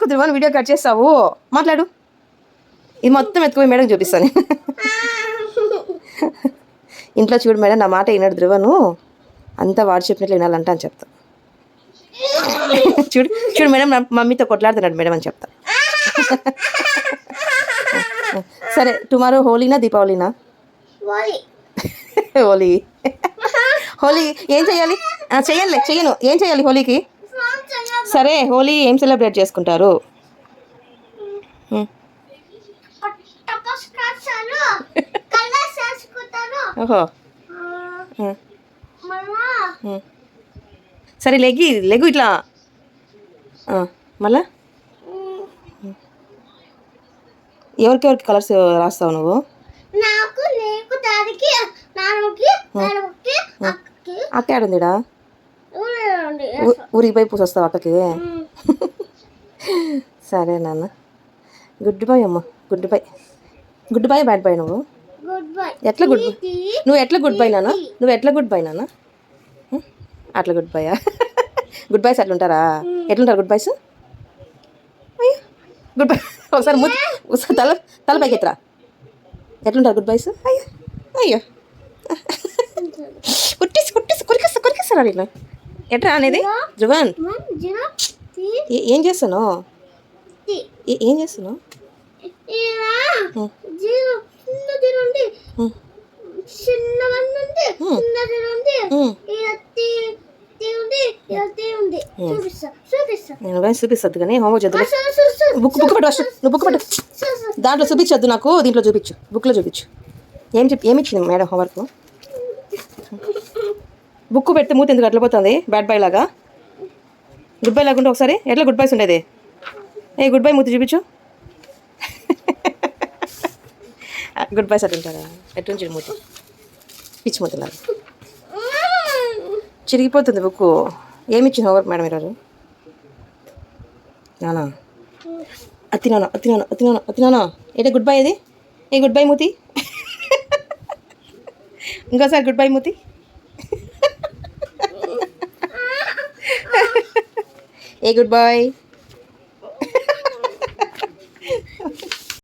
ఎందుకు Dhruvan video cut చేస్తావు? మాట్లాడు. ఇది మొత్తం ఎత్తుకుపోయి మేడం చూపిస్తాను. ఇంట్లో చూడు మేడం, నా మాట విన్నాడు ధ్రువను, అంతా వాడు చెప్పినట్లు వినాలంట అని చెప్తా. చూడు చూడు మేడం, నా మమ్మీతో కొట్లాడుతున్నాడు మేడం అని చెప్తా. సరే, టుమారో హోలీనా దీపావళినా? హోలీ. హోలీ ఏం చేయాలి? చెయ్యను. ఏం చేయాలి హోలీకి? సరే, హోలీ ఏం సెలబ్రేట్ చేసుకుంటారు? ఓహో, సరే లెగు ఇట్లా. మళ్ళా ఎవరికి కలర్స్ రాస్తావు నువ్వు? అక్క ఆడుందిడా? ఊరికి పోయి పూసొస్తావు అక్కకి? సరే నాన్న, గుడ్ బాయ్ అమ్మ. గుడ్ బాయ్ బ్యాడ్ బాయ్ నువ్వు? ఎట్లా గుడ్ బాయ్? నువ్వు ఎట్లా గుడ్ బాయ్ నాన్న? అట్లా గుడ్ బాయా? గుడ్ బాయ్స్ అట్లుంటారా? ఎట్లుంటారు గుడ్ బాయ్స్? అయ్యో గుడ్ బాయ్. ఒకసారి తల పైకి ఎత్తరా. ఎట్లుంటారు గుడ్ బాయ్స్? అయ్యో కొరికేస్తారా వీళ్ళు? ఎట్రా అనేది ధ్రువన్? ఏం చేస్తాను? నేను చూపిస్తుంది కానీ హోంవర్క్ చదువు. బుక్ పట్టు ఫస్ట్. నువ్వు బుక్ పట్టు. దాంట్లో చూపించొద్దు నాకు, దీంట్లో చూపించు. బుక్లో చూపించు. ఏమిచ్చింది మేడం హోంవర్క్? బుక్ పెడితే మూత ఎందుకు అట్లా పోతుంది బ్యాడ్ బాయ్ లాగా? గుడ్ బాయ్ లాగుంటే ఒకసారి ఎట్లా గుడ్ బాయ్స్ ఉండేది? గుడ్ బాయ్ మూతి చూపించు. గుడ్ బాయ్స్ అట్లుంటారా? ఎట్లుంచి మూతి పిచ్చి మూతలాగా చిరిగిపోతుంది బుక్. ఏమిచ్చింది హోంవర్క్ మేడం ఈరోజు? నానా అత్తినానా ఏంటే గుడ్ బాయ్ అది? గుడ్ బాయ్ మూతి. ఇంకోసారి గుడ్ బాయ్ మూతి. Good bye.